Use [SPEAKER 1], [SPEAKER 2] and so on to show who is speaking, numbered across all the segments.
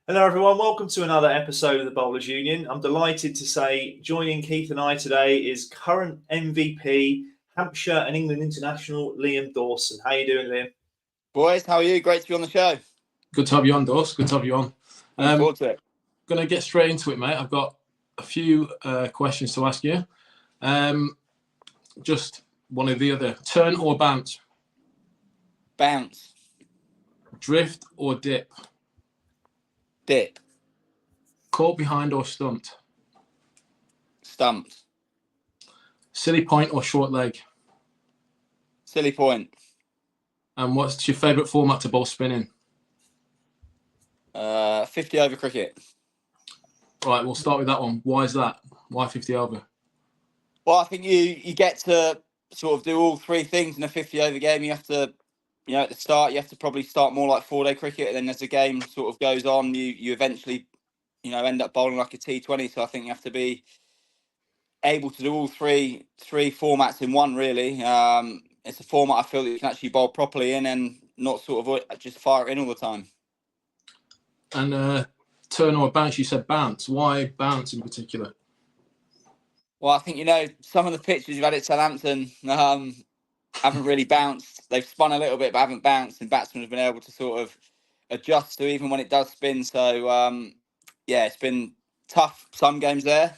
[SPEAKER 1] Hello everyone, welcome to another episode of the Bowlers Union. I'm delighted to say joining Keith and I today is current MVP, Hampshire and England international, Dawson. How are you doing, Liam?
[SPEAKER 2] Boys, how are you? Great to be on the show.
[SPEAKER 3] Good to have you on, Daws. Good to have you on.
[SPEAKER 2] Looking forward to it.
[SPEAKER 3] Going to get straight into it, mate. I've got a few questions to ask you. Just one or the other. Turn or bounce?
[SPEAKER 2] Bounce.
[SPEAKER 3] Drift or dip?
[SPEAKER 2] Dip.
[SPEAKER 3] Caught behind or stumped?
[SPEAKER 2] Stumped.
[SPEAKER 3] Silly point or short leg?
[SPEAKER 2] Silly point.
[SPEAKER 3] And what's your favourite format to bowl spinning?
[SPEAKER 2] 50 over cricket.
[SPEAKER 3] Right, we'll start with that one. Why is that? Why 50 over?
[SPEAKER 2] Well, I think you get to sort of do all three things in a 50 over game. You have to, at the start, you have to probably start more like 4-day cricket. And then as the game sort of goes on, you eventually, end up bowling like a T20. So I think you have to be able to do all three formats in one, really. It's a format I feel that you can actually bowl properly in and not sort of just fire it in all the time.
[SPEAKER 3] And turn or bounce, you said bounce. Why bounce in particular?
[SPEAKER 2] Well, I think, some of the pitches you've had at Southampton haven't really bounced. They've spun a little bit, but haven't bounced, and batsmen have been able to sort of adjust to even when it does spin. So, it's been tough some games there.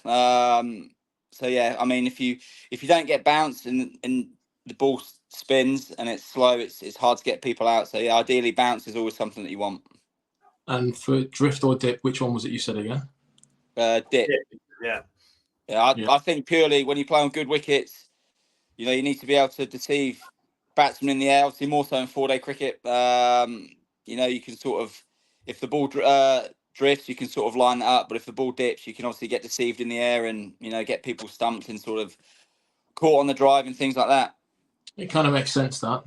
[SPEAKER 2] If you don't get bounced and the ball spins and it's slow, it's hard to get people out. So, ideally, bounce is always something that you want.
[SPEAKER 3] And for drift or dip, which one was it you said again?
[SPEAKER 2] Dip.
[SPEAKER 1] Yeah.
[SPEAKER 2] I think purely when you play on good wickets, you need to be able to deceive batsmen in the air. Obviously, more so in 4-day cricket. You can sort of, if the ball drifts, you can sort of line that up. But if the ball dips, you can obviously get deceived in the air and get people stumped and sort of caught on the drive and things like that.
[SPEAKER 3] It kind of makes sense that.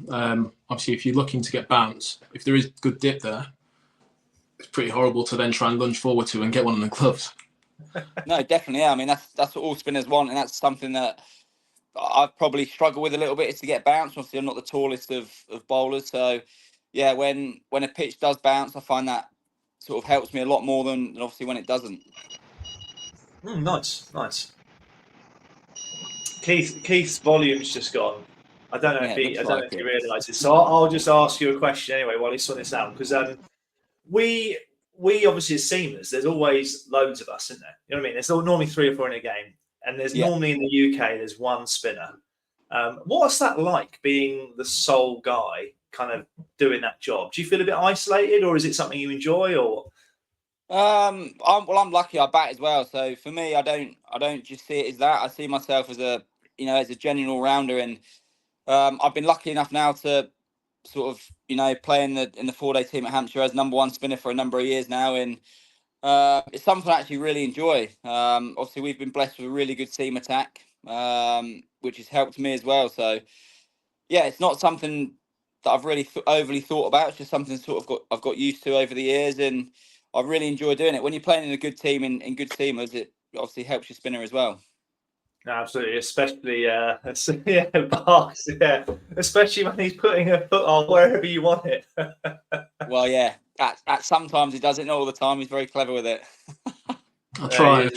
[SPEAKER 3] Obviously, if you're looking to get bounce, if there is good dip there, it's pretty horrible to then try and lunge forward to and get one of the gloves.
[SPEAKER 2] No, definitely. Yeah. I mean, that's what all spinners want, and that's something that I've probably struggled with a little bit, is to get bounce. Obviously, I'm not the tallest of bowlers, so yeah, when a pitch does bounce, I find that sort of helps me a lot more than obviously when it doesn't.
[SPEAKER 1] Nice. Keith's volume's just gone. I don't know if he realises. So I'll just ask you a question anyway while he's sorting this out, because we obviously as seamers, there's always loads of us, isn't there? You know what I mean? There's normally 3 or 4 in a game, and there's normally in the UK there's one spinner. What's that like, being the sole guy kind of doing that job? Do you feel a bit isolated, or is it something you enjoy? Or
[SPEAKER 2] I'm lucky I bat as well, so for me, I don't just see it as that. I see myself as a genuine all-rounder, and I've been lucky enough now to sort of play in the 4-day team at Hampshire as number 1 spinner for a number of years now, and it's something I actually really enjoy. Obviously, we've been blessed with a really good seam attack, which has helped me as well. So yeah, it's not something that I've really overly thought about. It's just something I've got used to over the years, and I really enjoy doing it. When you're playing in a good team in good seamers, it obviously helps your spinner as well.
[SPEAKER 1] Absolutely, especially Barks, especially when he's putting a foot on wherever you want it.
[SPEAKER 2] Well, yeah, at sometimes he does it, not all the time. He's very clever with it.
[SPEAKER 3] I'll try.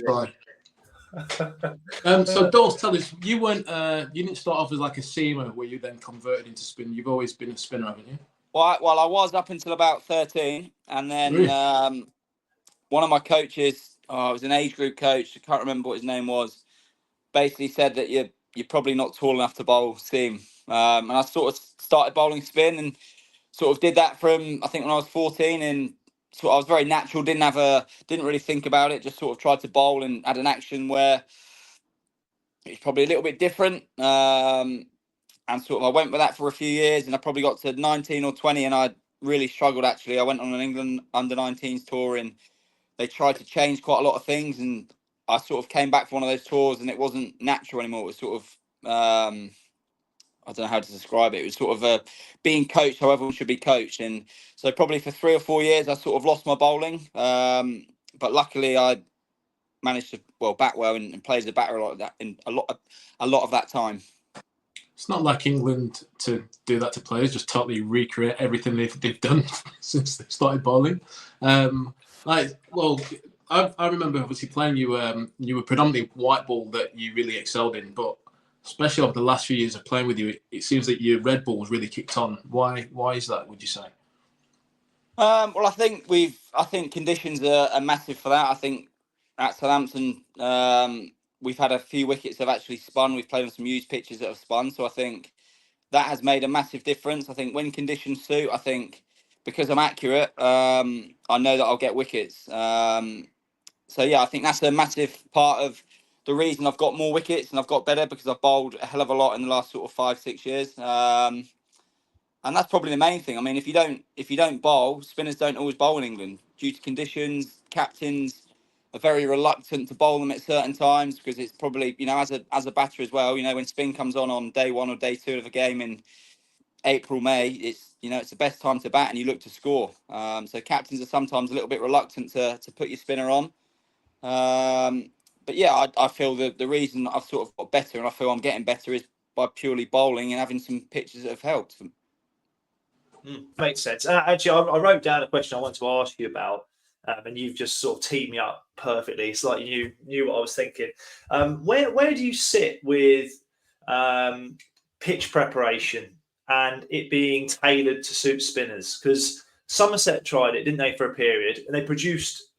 [SPEAKER 3] So Daws, tell us, you didn't start off as like a seamer where you then converted into spin. You've always been a spinner, haven't you?
[SPEAKER 2] Well, I was up until about 13, and then
[SPEAKER 3] Really?
[SPEAKER 2] one of my coaches, it was an age group coach, I can't remember what his name was, basically said that you're probably not tall enough to bowl seam. And I sort of started bowling spin and sort of did that from, I think, when I was 14, and sort of I was very natural, didn't really think about it, just sort of tried to bowl and had an action where it's probably a little bit different. And sort of I went with that for a few years, and I probably got to 19 or 20 and I really struggled, actually. I went on an England under-19s tour and they tried to change quite a lot of things, and I sort of came back for one of those tours and it wasn't natural anymore. It was sort of, I don't know how to describe it. It was sort of being coached however we should be coached. And so probably for 3 or 4 years, I sort of lost my bowling. But luckily I managed to bat well and play as a batter a lot of that in a lot of that time.
[SPEAKER 3] It's not like England to do that to players, just totally recreate everything they've done since they started bowling. I remember obviously playing you. You were predominantly white ball that you really excelled in, but especially over the last few years of playing with you, it seems that your red ball has really kicked on. Why is that? Would you say?
[SPEAKER 2] Well, I think conditions are massive for that. I think at Southampton, we've had a few wickets that have actually spun. We've played on some used pitches that have spun, so I think that has made a massive difference. I think when conditions suit, I think because I'm accurate, I know that I'll get wickets. So yeah, I think that's a massive part of the reason I've got more wickets and I've got better, because I've bowled a hell of a lot in the last sort of 5-6 years. And that's probably the main thing. I mean, if you don't bowl, spinners don't always bowl in England due to conditions. Captains are very reluctant to bowl them at certain times, because it's probably, as a batter as well, when spin comes on day one or day two of a game in April, May, it's the best time to bat and you look to score. So captains are sometimes a little bit reluctant to put your spinner on. But yeah, I feel that the reason I've sort of got better and I feel I'm getting better is by purely bowling and having some pitches that have helped.
[SPEAKER 1] Makes sense. Actually, I wrote down a question I wanted to ask you about, and you've just sort of teed me up perfectly. It's like you knew what I was thinking. Where do you sit with pitch preparation and it being tailored to suit spinners? Because Somerset tried it, didn't they, for a period, and they produced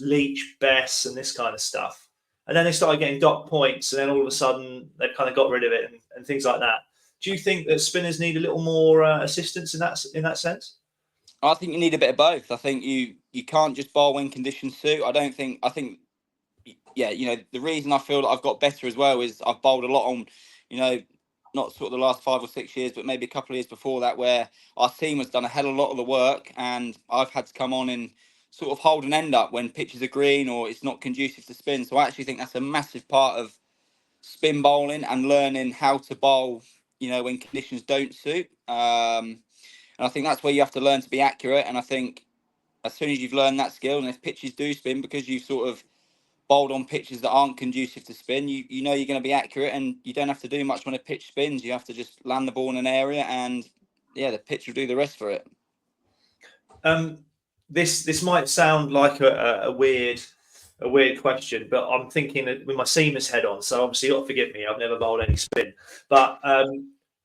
[SPEAKER 1] Leach, Bess, and this kind of stuff. And then they started getting dot points, and then all of a sudden they've kind of got rid of it and things like that. Do you think that spinners need a little more assistance in that sense?
[SPEAKER 2] I think you need a bit of both. I think you can't just bowl when conditions suit. I think the reason I feel that I've got better as well is I've bowled a lot on, not sort of the last 5 or 6 years, but maybe a couple of years before that, where our team has done a hell of a lot of the work, and I've had to come on and sort of hold an end up when pitches are green or it's not conducive to spin. So I actually think that's a massive part of spin bowling and learning how to bowl, when conditions don't suit. And I think that's where you have to learn to be accurate. And I think as soon as you've learned that skill, and if pitches do spin, because you've sort of bowled on pitches that aren't conducive to spin, you know you're going to be accurate, and you don't have to do much when a pitch spins. You have to just land the ball in an area, and yeah, the pitch will do the rest for it.
[SPEAKER 1] This might sound like a weird question, but I'm thinking that with my seamer's head on, so obviously you'll forgive me, I've never bowled any spin. But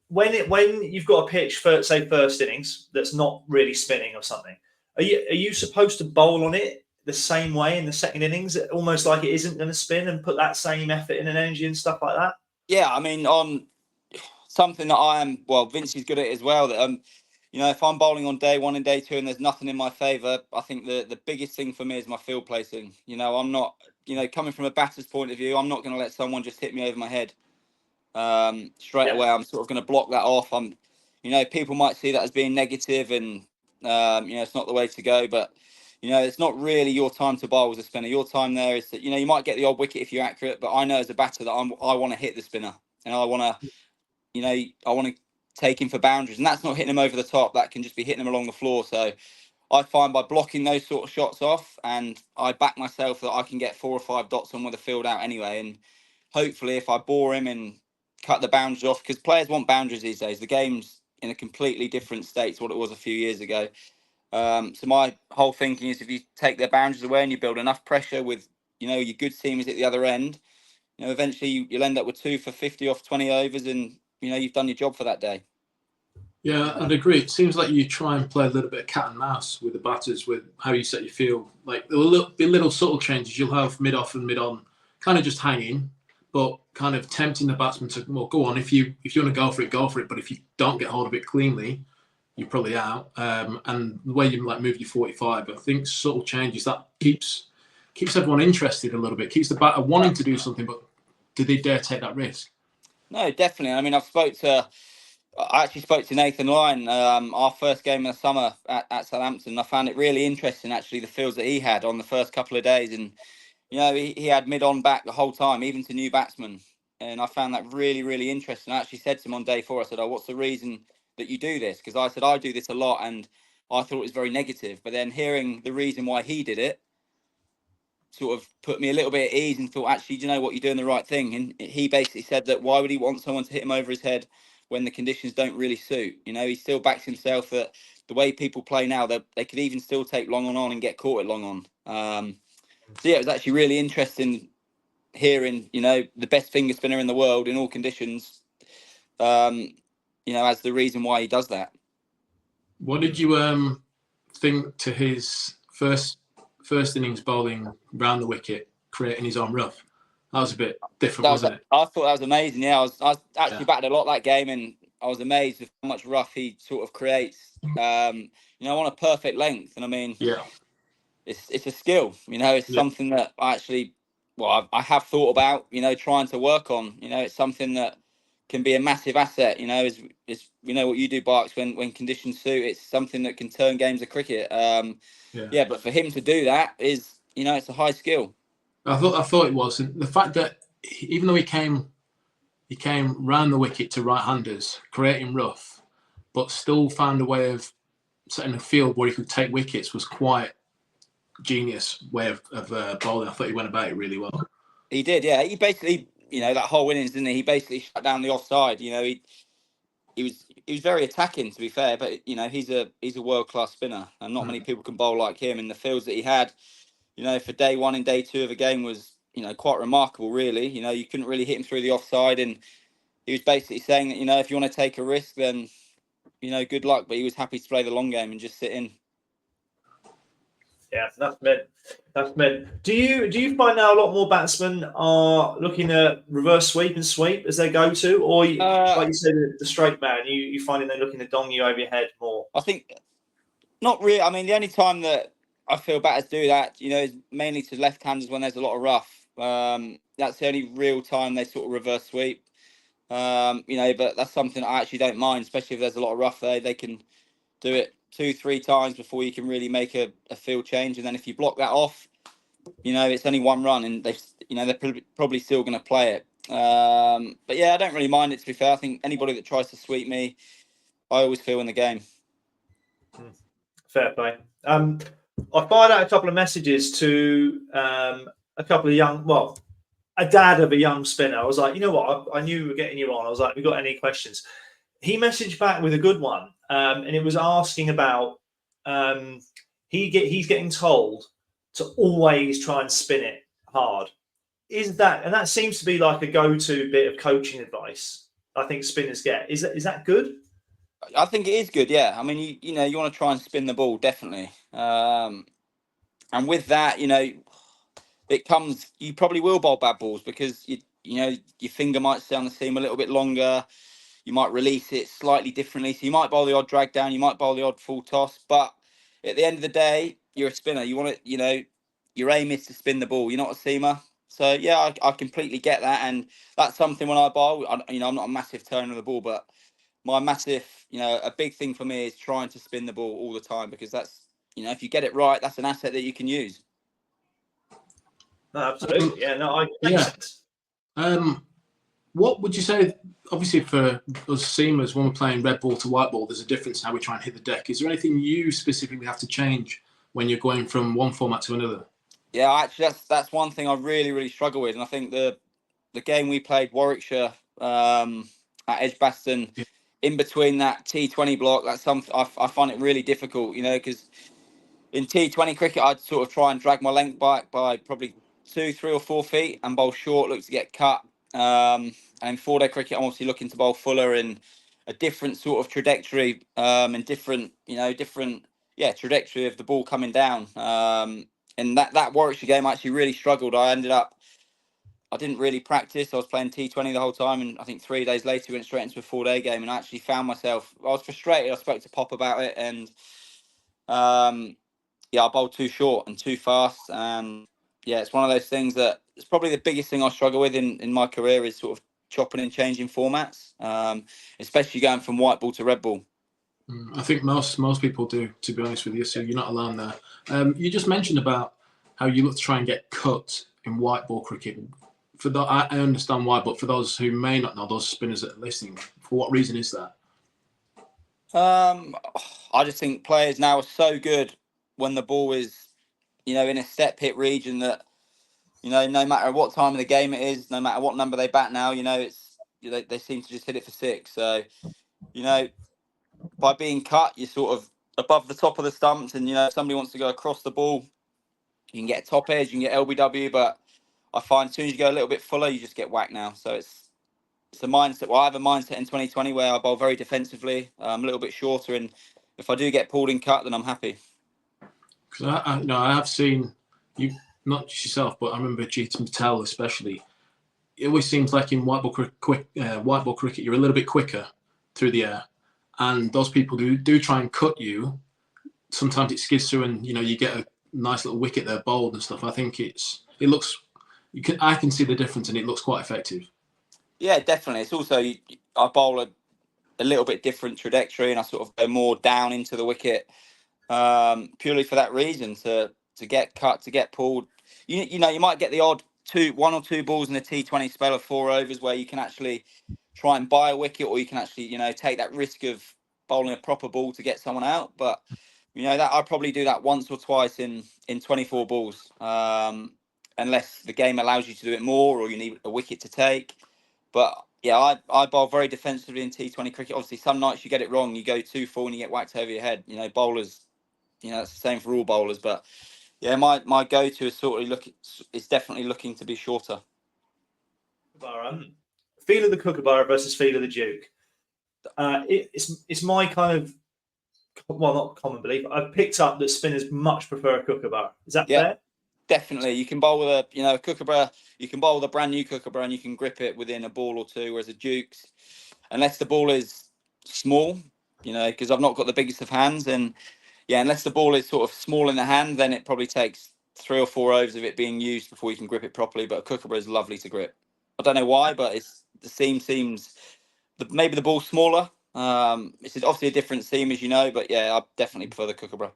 [SPEAKER 1] when you've got a pitch for, say, first innings that's not really spinning or something, are you supposed to bowl on it the same way in the second innings, almost like it isn't going to spin, and put that same effort in and energy and stuff like that?
[SPEAKER 2] Yeah, I mean, on something that Vince is good at as well, that if I'm bowling on day one and day two and there's nothing in my favour, I think the biggest thing for me is my field placing. I'm not, coming from a batter's point of view, I'm not going to let someone just hit me over my head straight away. I'm sort of going to block that off. People might see that as being negative and, it's not the way to go. But, it's not really your time to bowl as a spinner. Your time there is that, you might get the odd wicket if you're accurate. But I know as a batter that I want to hit the spinner. And I want to take him for boundaries, and that's not hitting him over the top. That can just be hitting him along the floor. So I find by blocking those sort of shots off, and I back myself that I can get 4 or 5 dots on with a field out anyway. And hopefully if I bore him and cut the boundaries off, because players want boundaries these days. The game's in a completely different state to what it was a few years ago. So my whole thinking is if you take their boundaries away and you build enough pressure with, your good teamers at the other end, eventually you'll end up with 2 for 50 off 20 overs, and you've done your job for that day.
[SPEAKER 3] Yeah, I'd agree. It seems like you try and play a little bit of cat and mouse with the batters, with how you set your field. Like there will be little subtle changes. You'll have mid-off and mid-on kind of just hanging, but kind of tempting the batsman to, well, go on. If you want to go for it. But if you don't get hold of it cleanly, you're probably out. And the way you move your 45, I think subtle changes, that keeps everyone interested a little bit. Keeps the batter wanting to do something, but do they dare take that risk?
[SPEAKER 2] No, definitely. I mean, I actually spoke to Nathan Lyon, our first game of the summer at Southampton. I found it really interesting, actually, the fields that he had on the first couple of days. And, he had mid-on back the whole time, even to new batsmen. And I found that really, really interesting. I actually said to him on day 4, I said, what's the reason that you do this? Because I said, I do this a lot, and I thought it was very negative. But then hearing the reason why he did it sort of put me a little bit at ease, and thought, actually, do you know what, you're doing the right thing. And he basically said that why would he want someone to hit him over his head when the conditions don't really suit? He still backs himself that the way people play now, they could even still take long on and get caught at long on. So yeah, it was actually really interesting hearing, the best finger spinner in the world in all conditions, as the reason why he does that.
[SPEAKER 3] What did you think to his first innings bowling round the wicket, creating his own rough? That was a bit different, wasn't it?
[SPEAKER 2] I thought that was amazing. Yeah, I was actually batted a lot that game, and I was amazed with how much rough he sort of creates. On a perfect length, and I mean, it's a skill. It's something that I actually, I have thought about. Trying to work on. It's something that can be a massive asset. Is what you do, Barks, when conditions suit. It's something that can turn games of cricket. But for him to do that is, it's a high skill.
[SPEAKER 3] I thought it was, and the fact that even though he came round the wicket to right-handers, creating rough, but still found a way of setting a field where he could take wickets was quite genius way of bowling. I thought he went about it really well.
[SPEAKER 2] He did, yeah. He basically, that whole innings, didn't he? He basically shut down the offside. He was very attacking, to be fair, but he's a world-class spinner, and not many people can bowl like him. And the fields that he had, for day one and day two of a game was, quite remarkable, really. You couldn't really hit him through the offside, and he was basically saying that, if you want to take a risk, then, good luck. But he was happy to play the long game and just sit in.
[SPEAKER 1] Yeah, that's meant. Do you find now a lot more batsmen are looking at reverse sweep and sweep as they go to, or like you said, the straight man, you finding they're looking to dong you over your head more?
[SPEAKER 2] I think not really. I mean, the only time that I feel batters do that, is mainly to left-handers when there's a lot of rough. That's the only real time they sort of reverse sweep. But that's something I actually don't mind, especially if there's a lot of rough there. They can do it 2-3 times before you can really make a field change, and then if you block that off, it's only one run, and they're probably still going to play it. But yeah, I don't really mind it, to be fair. I think anybody that tries to sweep me, I always feel in the game.
[SPEAKER 1] Fair play. I fired out a couple of messages to a couple of a dad of a young spinner. I was like, you know what? I knew we were getting you on. I was like, have you got any questions? He messaged back with a good one, and it was asking about he's getting told to always try and spin it hard. Is that seems to be like a go-to bit of coaching advice I think spinners get. Is that good?
[SPEAKER 2] I think it is good, yeah. I mean, you want to try and spin the ball, definitely. And with that, it comes. You probably will bowl bad balls because your finger might stay on the seam a little bit longer. You might release it slightly differently. So you might bowl the odd drag down. You might bowl the odd full toss. But at the end of the day, you're a spinner. You want to, your aim is to spin the ball. You're not a seamer. So yeah, I completely get that, and that's something when I bowl. I'm not a massive turner of the ball, but my massive, a big thing for me is trying to spin the ball all the time, because that's, if you get it right, that's an asset that you can use.
[SPEAKER 1] No, absolutely. Yeah, no, makes sense.
[SPEAKER 3] What would you say, obviously for us seamers, when we're playing red ball to white ball, there's a difference in how we try and hit the deck. Is there anything you specifically have to change when you're going from one format to another?
[SPEAKER 2] Yeah, actually, that's one thing I really, really struggle with. And I think the game we played, Warwickshire, at Edgbaston, in between that T20 block, that's something I find it really difficult, because in T20 cricket, I'd sort of try and drag my length back by probably 2, 3 or 4 feet and bowl short, look to get cut. And in 4-day cricket, I'm obviously looking to bowl fuller in a different sort of trajectory, and different trajectory of the ball coming down. And that Warwickshire game, I actually really struggled. I didn't really practice. I was playing T20 the whole time, and I think 3 days later we went straight into a 4-day game, and I actually found myself, I was frustrated. I spoke to Pop about it, and I bowled too short and too fast. And yeah, it's one of those things that it's probably the biggest thing I struggle with in my career is sort of chopping and changing formats, especially going from white ball to red ball.
[SPEAKER 3] I think most people do, to be honest with you, so you're not alone there. You just mentioned about how you look to try and get cut in white ball cricket. I understand why, but for those who may not know, those spinners that are listening, for what reason is that?
[SPEAKER 2] I just think players now are so good when the ball is, in a step hit region that, no matter what time of the game it is, no matter what number they bat now, it's they seem to just hit it for 6. So, by being cut, you're sort of above the top of the stumps, and if somebody wants to go across the ball, You can get a top edge, you can get LBW, but I find as soon as you go a little bit fuller, you just get whacked now. So it's a mindset. Well, I have a mindset in 2020 where I bowl very defensively, a little bit shorter, and if I do get pulled in cut, then I'm happy.
[SPEAKER 3] Because I have seen you, not just yourself, but I remember Jeetan Patel especially. It always seems like in white ball cricket, you're a little bit quicker through the air, and those people who do try and cut you, sometimes it skids through, and you get a nice little wicket there bowled and stuff. I think I can see the difference, and it looks quite effective.
[SPEAKER 2] Yeah, definitely. It's also I bowl a little bit different trajectory, and I sort of go more down into the wicket, purely for that reason, to get cut, to get pulled. You might get the odd 1 or 2 balls in a T20 spell of 4 overs where you can actually try and buy a wicket, or you can actually take that risk of bowling a proper ball to get someone out. But that I probably do that once or twice in 24 balls, unless the game allows you to do it more, or you need a wicket to take. But yeah, I bowl very defensively in T20 cricket. Obviously, some nights you get it wrong, you go too full and you get whacked over your head. Bowlers, it's the same for all bowlers. But yeah, my go-to is definitely looking to be shorter.
[SPEAKER 1] Feel of the Kookaburra versus feel of the Duke. It's my kind of, well, not common belief. I've picked up that spinners much prefer a Kookaburra. Is that fair?
[SPEAKER 2] Definitely. You can bowl with a Kookaburra. You can bowl with a brand new Kookaburra and you can grip it within a ball or two. Whereas a Duke's, unless the ball is small, because I've not got the biggest of hands, and unless the ball is sort of small in the hand, then it probably takes 3 or 4 overs of it being used before you can grip it properly. But a Kookaburra is lovely to grip. I don't know why, but the seam seems maybe the ball's smaller. It's obviously a different seam, as you know, but yeah, I definitely prefer the Kookaburra.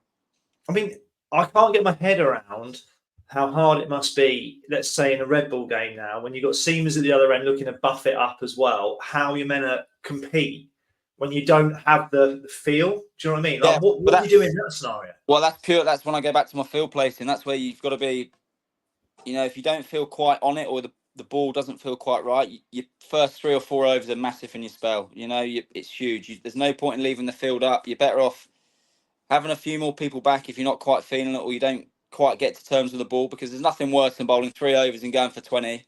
[SPEAKER 1] I mean, I can't get my head around how hard it must be, let's say in a red ball game now, when you've got seamers at the other end looking to buff it up as well, how you're meant to compete when you don't have the feel. Do you know what I mean? Like, what do you do in that scenario?
[SPEAKER 2] Well, that's when I go back to my field placing. That's where you've got to be, if you don't feel quite on it, or the ball doesn't feel quite right, your first 3 or 4 overs are massive in your spell. It's huge. There's no point in leaving the field up. You're better off having a few more people back if you're not quite feeling it, or you don't quite get to terms with the ball, because there's nothing worse than bowling 3 overs and going for 20.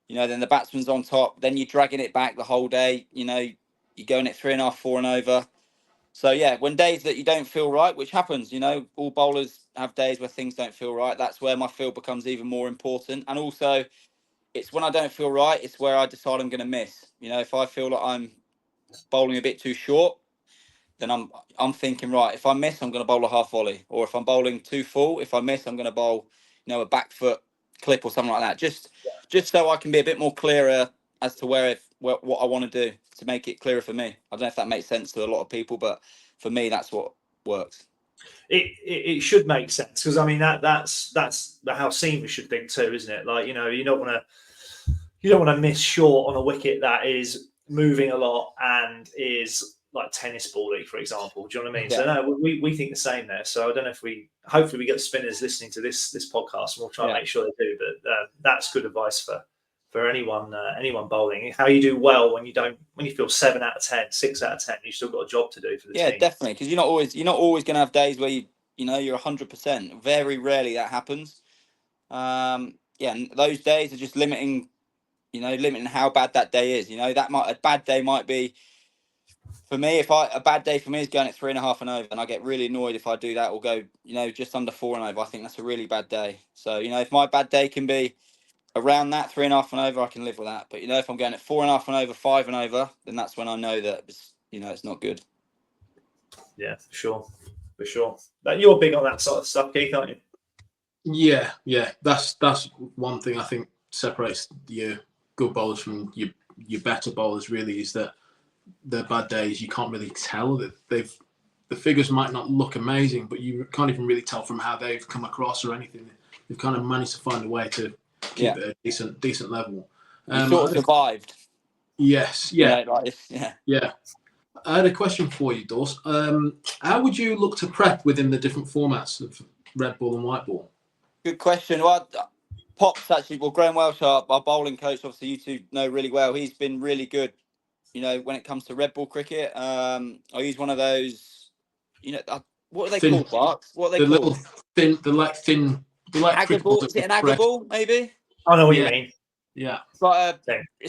[SPEAKER 2] Then the batsman's on top, then you're dragging it back the whole day. You're going at 3.5, 4 and over. So yeah, when days that you don't feel right, which happens, all bowlers have days where things don't feel right. That's where my feel becomes even more important. And also, it's when I don't feel right, it's where I decide I'm going to miss. If I feel like I'm bowling a bit too short, then I'm thinking, right, if I miss, I'm going to bowl a half volley. Or if I'm bowling too full, if I miss, I'm going to bowl, a back foot clip or something like that. Just so I can be a bit more clearer as to what I want to do, to make it clearer for me. I don't know if that makes sense to a lot of people, but for me, that's what works.
[SPEAKER 1] It should make sense, because I mean that's how seamers should think too, isn't it? Like, you don't want to miss short on a wicket that is moving a lot and is like tennis ball-y, for example. Do you know what I mean? Yeah. So no, we think the same there. So I don't know if hopefully we get spinners listening to this podcast, and we'll try and make sure they do. But that's good advice for anyone bowling. How you do well when you feel 7 out of 10, 6 out of 10, you've still got a job to do for the team.
[SPEAKER 2] Yeah, definitely, because you're not always going to have days where you're 100%. Very rarely that happens. And those days are just limiting how bad that day is. A bad day might be, for me, a bad day for me is going at 3.5 and over, and I get really annoyed if I do that, or go, just under 4 and over. I think that's a really bad day. So, if my bad day can be around that 3.5 and over, I can live with that. But, if I'm going at 4.5 and over, 5 and over, then that's when I know that it's not good.
[SPEAKER 1] Yeah, for sure. You're big on that sort of stuff, Keith, aren't
[SPEAKER 3] you? Yeah. That's one thing I think separates your good bowlers from your better bowlers, really, is that their bad days, you can't really tell that the figures might not look amazing, but you can't even really tell from how they've come across or anything. They've kind of managed to find a way to keep it at a decent level.
[SPEAKER 2] You sort of survived.
[SPEAKER 3] Yes. Yeah. I had a question for you, Daws. How would you look to prep within the different formats of red ball and white ball?
[SPEAKER 2] Good question. Well, Pop's actually, Graham Welsh, our bowling coach, obviously you two know really well. He's been really good, when it comes to red ball cricket. I use one of those, what are they called, Barks? What are they called?
[SPEAKER 3] Little thin We like
[SPEAKER 2] Agger ball. Is it an Agger ball? Maybe.
[SPEAKER 1] I know what you mean.
[SPEAKER 3] Yeah.
[SPEAKER 2] It's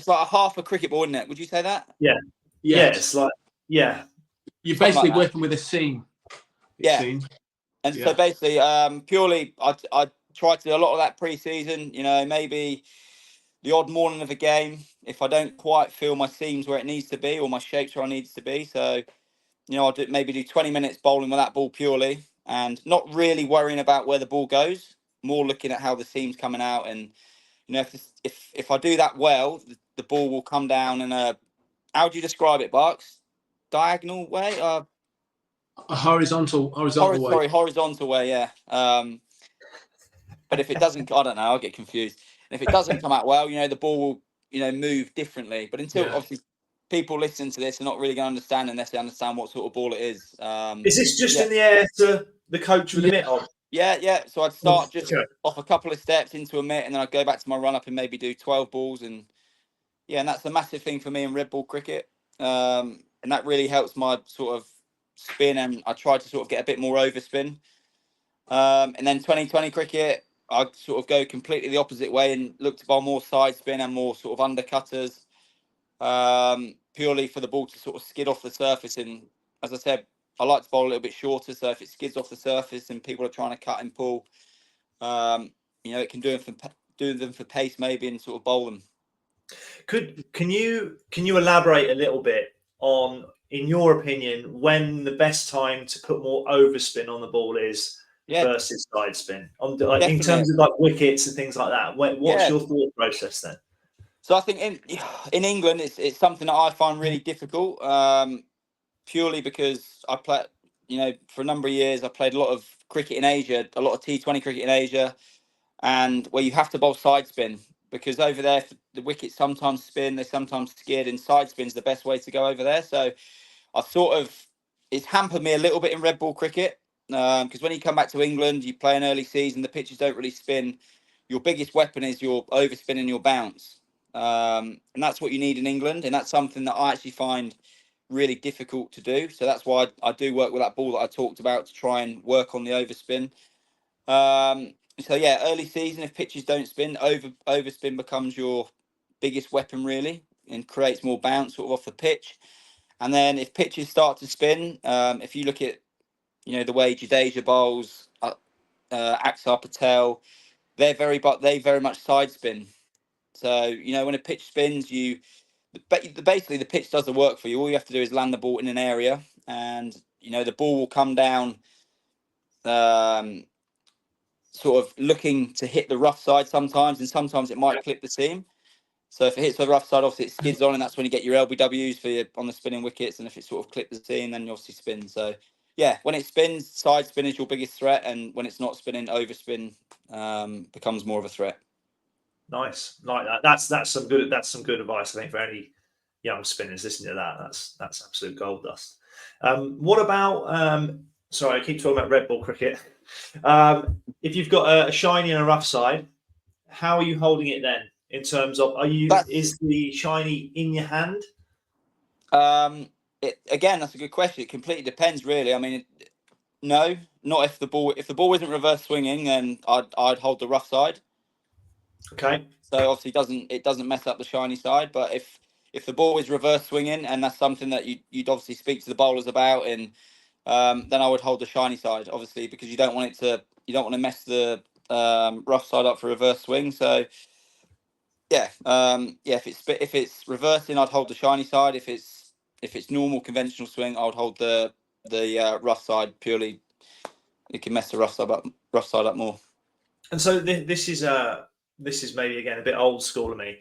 [SPEAKER 2] like a half a cricket ball, isn't it? Would you say that?
[SPEAKER 1] Yeah. Yeah. It's like
[SPEAKER 3] You're basically working with a seam.
[SPEAKER 2] Yeah. And so basically, purely, I tried to do a lot of that pre-season. Maybe the odd morning of a game, if I don't quite feel my seams where it needs to be or my shapes where I need to be. So, I'll maybe do 20 minutes bowling with that ball purely and not really worrying about where the ball goes, more looking at how the seam's coming out. And, if I do that well, the ball will come down in how do you describe it, Barks? Diagonal way?
[SPEAKER 3] A horizontal way.
[SPEAKER 2] Sorry, horizontal way, yeah. But if it doesn't, I don't know, I'll get confused. And if it doesn't come out well, the ball will, move differently. But until obviously people listen to this, are not really going to understand unless they understand what sort of ball it is.
[SPEAKER 1] Is this just in the air to the coach with the mitt on?
[SPEAKER 2] Yeah. So I'd start just off a couple of steps into a mitt, and then I'd go back to my run up and maybe do 12 balls. And that's a massive thing for me in red ball cricket. And that really helps my sort of spin, and I try to sort of get a bit more overspin. And then 2020 cricket, I'd sort of go completely the opposite way and look to bowl more side spin and more sort of undercutters, purely for the ball to sort of skid off the surface. And as I said, I like to bowl a little bit shorter, so if it skids off the surface and people are trying to cut and pull, it can do them for pace maybe and sort of bowl them.
[SPEAKER 1] Can you elaborate a little bit on, in your opinion, when the best time to put more overspin on the ball is versus side spin, in terms of like wickets and things like that? What's your thought process then?
[SPEAKER 2] So I think in England, it's something that I find really difficult, purely because I play, for a number of years, I played a lot of cricket in Asia, a lot of T20 cricket in Asia, and where you have to bowl side spin because over there, the wickets sometimes spin, they sometimes skid, and side spin's the best way to go over there. So it's hampered me a little bit in red ball cricket, because when you come back to England, you play an early season, the pitches don't really spin. Your biggest weapon is your overspin and your bounce. And that's what you need in England. And that's something that I actually find really difficult to do. So that's why I do work with that ball that I talked about to try and work on the overspin. Early season, if pitches don't spin, overspin becomes your biggest weapon really and creates more bounce sort of off the pitch. And then if pitches start to spin, if you look at, the way Jadeja bowls, Axar Patel, they very much side spin. So, when a pitch spins, basically the pitch does the work for you. All you have to do is land the ball in an area and, the ball will come down sort of looking to hit the rough side sometimes, and sometimes it might clip the seam. So if it hits the rough side, obviously it skids on, and that's when you get your LBWs on the spinning wickets. And if it sort of clips the seam, then you obviously spin. So, when it spins, side spin is your biggest threat, and when it's not spinning, overspin becomes more of a threat.
[SPEAKER 1] Nice, like that. That's some good advice, I think, for any young spinners listening to that. That's absolute gold dust. What about? Sorry, I keep talking about red ball cricket. If you've got a shiny and a rough side, how are you holding it then? In terms of, is the shiny in your hand?
[SPEAKER 2] Again, that's a good question. It completely depends, really. I mean, no, not if the ball isn't reverse swinging, then I'd hold the rough side.
[SPEAKER 1] Okay.
[SPEAKER 2] So obviously it doesn't mess up the shiny side. But if the ball is reverse swinging, and that's something that you'd obviously speak to the bowlers about, and then I would hold the shiny side, obviously, because you don't want to mess the rough side up for reverse swing. So if it's reversing, I'd hold the shiny side. If it's normal conventional swing, I would hold the rough side purely. It can mess the rough side up more.
[SPEAKER 1] And so this is maybe again a bit old school of me.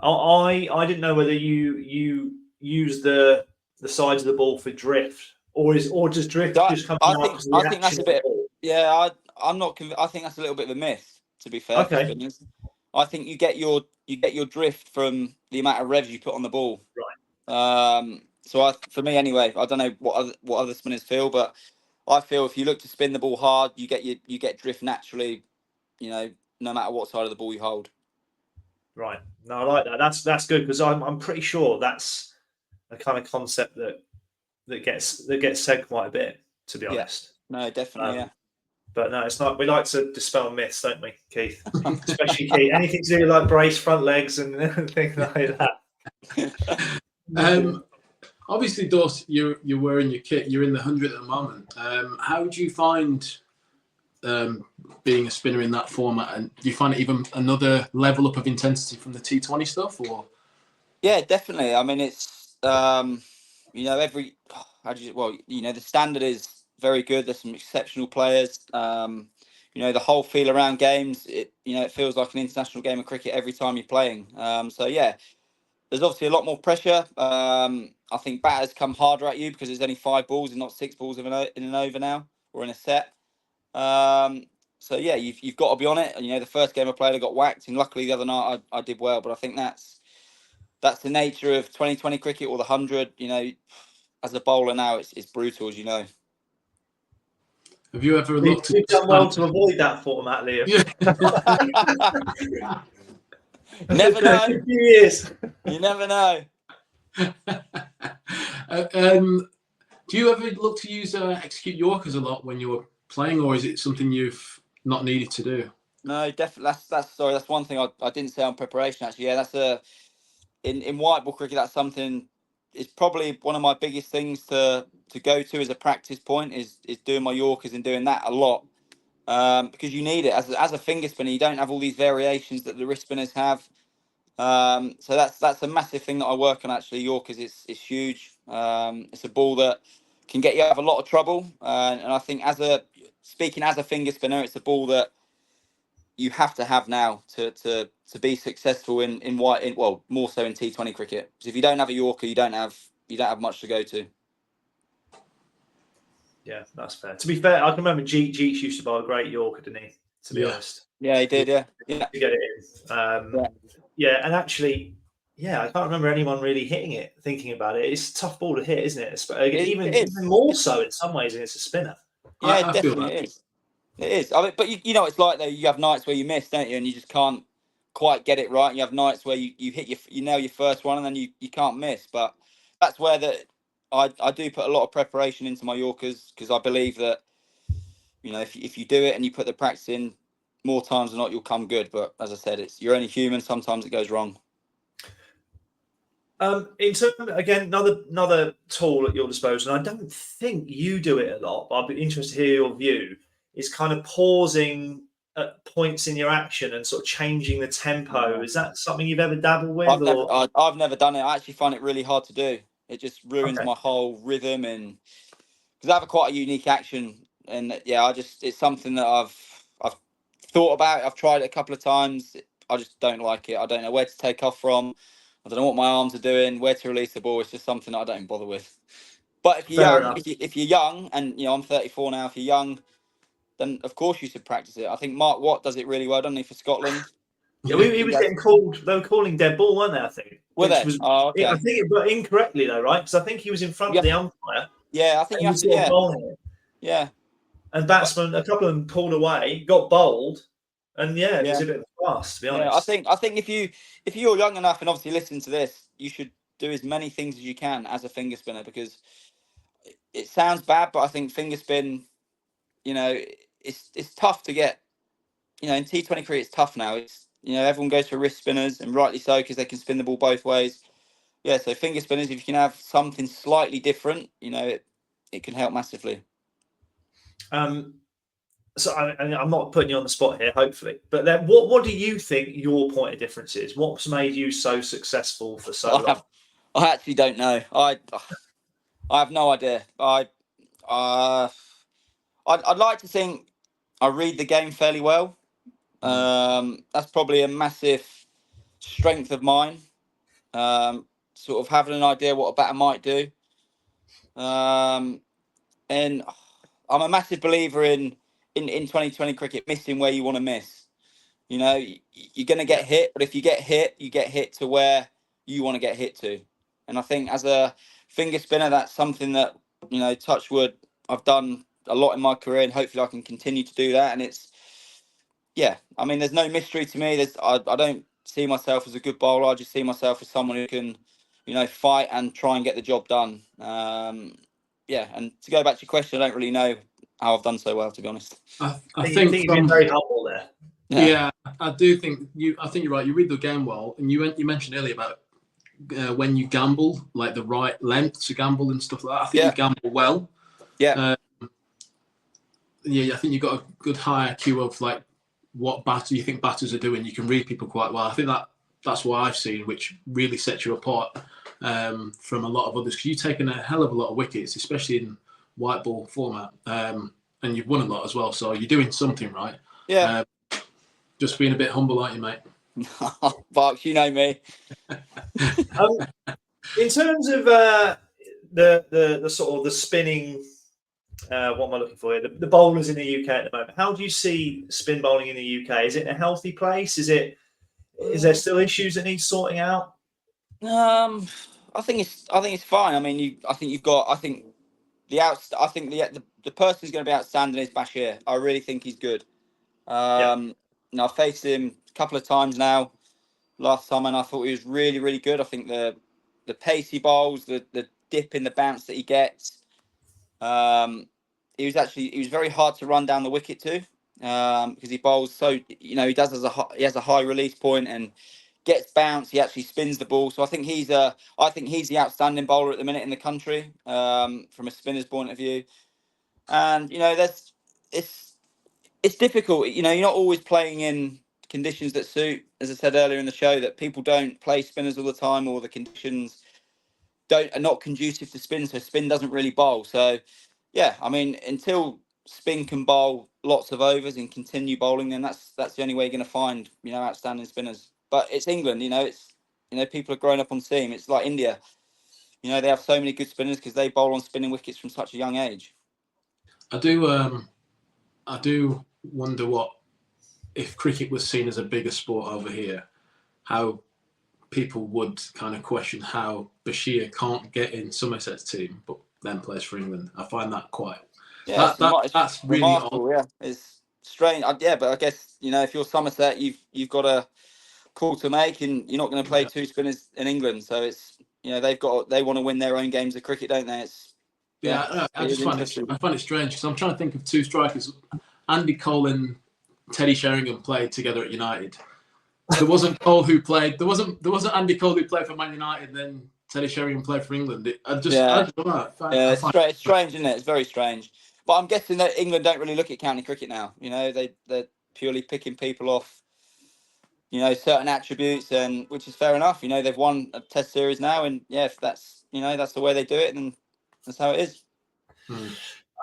[SPEAKER 1] I didn't know whether you use the sides of the ball for drift, or does drift just come out?
[SPEAKER 2] I think that's a bit. Yeah, I'm not. I think that's a little bit of a myth. To be fair,
[SPEAKER 1] okay.
[SPEAKER 2] I think you get your drift from the amount of revs you put on the ball.
[SPEAKER 1] Right.
[SPEAKER 2] So for me anyway, I don't know what other spinners feel, but I feel if you look to spin the ball hard, you get drift naturally. No matter what side of the ball you hold.
[SPEAKER 1] Right. No, I like that. That's good, because I'm pretty sure that's a kind of concept that gets said quite a bit, to be honest.
[SPEAKER 2] No, definitely, yeah.
[SPEAKER 1] But no, it's not. We like to dispel myths, don't we, Keith? Especially Keith. Anything to do like brace front legs and things like that.
[SPEAKER 3] Obviously, Daws, you're wearing your kit. You're in the 100 at the moment. How would you find being a spinner in that format? And do you find it even another level up of intensity from the T20 stuff? Or
[SPEAKER 2] yeah, definitely. I mean, it's the standard is very good. There's some exceptional players. The whole feel around games, it feels like an international game of cricket every time you're playing. So yeah, there's obviously a lot more pressure. I think batters come harder at you because there's only 5 balls and not 6 balls in an over now or in a set. So yeah, you've got to be on it. And, the first game I played, I got whacked, and luckily the other night I did well. But I think that's the nature of 2020 cricket or the 100. As a bowler now, it's brutal, as you know.
[SPEAKER 3] Have you ever looked?
[SPEAKER 1] You've done well to avoid that format, Liam.
[SPEAKER 2] Yeah. Never know.
[SPEAKER 1] A few years.
[SPEAKER 2] You never know.
[SPEAKER 3] Do you ever look to use execute Yorkers a lot when you're playing, or is it something you've not needed to do?
[SPEAKER 2] No, definitely. That's one thing I didn't say on preparation. Actually, yeah, that's in white ball cricket. That's something. It's probably one of my biggest things to go to as a practice point is doing my Yorkers and doing that a lot, because you need it as a finger spinner. You don't have all these variations that the wrist spinners have. So that's a massive thing that I work on. Actually, Yorkers is huge. It's a ball that can get you out of a lot of trouble, and I think speaking as a finger spinner, it's a ball that you have to have now to be successful in more so in T20 cricket. Because if you don't have a Yorker, you don't have much to go to.
[SPEAKER 1] Yeah, that's fair. To be fair, I can remember Jeets used to buy a great Yorker, didn't he? To be honest.
[SPEAKER 2] Yeah, he did. Yeah.
[SPEAKER 1] To get it in. Yeah, and actually, I can't remember anyone really hitting it. Thinking about it, it's a tough ball to hit, isn't it? Even more so in some ways, and it's a spinner.
[SPEAKER 2] Yeah, definitely it is. It is. I mean, but it's like though. You have nights where you miss, don't you? And you just can't quite get it right. You have nights where you hit you nail your first one, and then you can't miss. But that's where I do put a lot of preparation into my Yorkers, because I believe that if you do it and you put the practice in, more times than not you'll come good. But as I said, you're only human. Sometimes it goes wrong.
[SPEAKER 1] In terms, again, another tool at your disposal, and I don't think you do it a lot, but I'd be interested to hear your view, is kind of pausing at points in your action and sort of changing the tempo. Is that something you've ever dabbled with?
[SPEAKER 2] I've never done it. I actually find it really hard to do. It just ruins my whole rhythm, and because I have quite a unique action, and it's something that I've thought about. I've tried it a couple of times. I just don't like it. I don't know where to take off from. I don't know what my arms are doing, where to release the ball. It's just something that I don't bother with. But if you're young, and I'm 34 now, if you're young, then of course you should practice it. I think Mark Watt does it really well, doesn't he, for Scotland?
[SPEAKER 1] Yeah, he was getting called. They were calling dead ball, weren't they? I think.
[SPEAKER 2] Were they?
[SPEAKER 1] Okay. I think, but incorrectly though, right? Because I think he was in front of the umpire.
[SPEAKER 2] Yeah, I think you have to. Yeah.
[SPEAKER 1] And batsmen, a couple of them pulled away, got bowled. And it was a bit of a fast, to be honest.
[SPEAKER 2] I think if you're young enough and obviously listening to this, you should do as many things as you can as a finger spinner, because it sounds bad, but I think finger spin, it's tough to get. In T20 cricket, it's tough now. It's everyone goes for wrist spinners, and rightly so, because they can spin the ball both ways. Yeah, so finger spinners, if you can have something slightly different, it can help massively.
[SPEAKER 1] So I'm not putting you on the spot here, hopefully. But then, what do you think your point of difference is? What's made you so successful for so long?
[SPEAKER 2] I actually don't know. I have no idea. I'd like to think I read the game fairly well. That's probably a massive strength of mine. Sort of having an idea what a batter might do. And I'm a massive believer in 2020 cricket, missing where you want to miss. You're going to get hit, but if you get hit, you get hit to where you want to get hit to. And I think as a finger spinner, that's something that, touch wood, I've done a lot in my career, and hopefully I can continue to do that. And there's no mystery to me. I don't see myself as a good bowler. I just see myself as someone who can, fight and try and get the job done. And to go back to your question, I don't really know how I've done so well, to be honest.
[SPEAKER 3] I
[SPEAKER 1] think
[SPEAKER 3] think
[SPEAKER 1] you've been very humble there.
[SPEAKER 3] yeah, I think
[SPEAKER 1] you've been very humble there.
[SPEAKER 3] Yeah, I do think you. I think you're right. You read the game well, and you mentioned earlier about when you gamble, like the right length to gamble and stuff like that. I think you gamble well.
[SPEAKER 2] Yeah.
[SPEAKER 3] I think you've got a good high IQ of like what batter you think batters are doing. You can read people quite well. I think that's what I've seen, which really sets you apart from a lot of others. Because you've taken a hell of a lot of wickets, especially in white ball format, and you've won a lot as well. So you're doing something right.
[SPEAKER 2] Yeah.
[SPEAKER 3] Just being a bit humble, aren't you, mate?
[SPEAKER 2] Barks, you know me.
[SPEAKER 1] In terms of the sort of the spinning, what am I looking for here? The bowlers in the UK at the moment. How do you see spin bowling in the UK? Is it in a healthy place? Is there still issues that need sorting out?
[SPEAKER 2] I think it's fine. I mean, I think the person who's going to be outstanding is Bashir. I really think he's good. I've faced him a couple of times now. Last time, and I thought he was really, really good. I think the pacey bowls, the dip in the bounce that he gets. He was very hard to run down the wicket to, because he bowls so he has a high release point and gets bounce. He actually spins the ball. So I think he's the outstanding bowler at the minute in the country, from a spinner's point of view. And it's difficult. You're not always playing in conditions that suit. As I said earlier in the show, that people don't play spinners all the time, or the conditions are not conducive to spin, so spin doesn't really bowl. So yeah, I mean, until spin can bowl lots of overs and continue bowling, then that's the only way you're going to find outstanding spinners. But it's England. People are growing up on seam. It's like India. They have so many good spinners because they bowl on spinning wickets from such a young age.
[SPEAKER 3] I do wonder what if cricket was seen as a bigger sport over here, how people would kind of question how Bashir can't get in Somerset's team, but then plays for England. I find that quite.
[SPEAKER 2] Yeah,
[SPEAKER 3] that's really odd.
[SPEAKER 2] Yeah, it's strange. But I guess if you're Somerset, you've got a call to make, and you're not going to play two spinners in England. So it's they want to win their own games of cricket, don't they?
[SPEAKER 3] I find it strange because I'm trying to think of two strikers. Andy Cole and Teddy Sheringham played together at United. There wasn't Cole who played. There wasn't Andy Cole who played for Man United. Then Teddy Sheringham played for England. I don't know.
[SPEAKER 2] It's strange, isn't it? It's very strange. But I'm guessing that England don't really look at county cricket now. They're purely picking people off, certain attributes, and which is fair enough. They've won a Test series now, and if that's the way they do it, then that's how it is.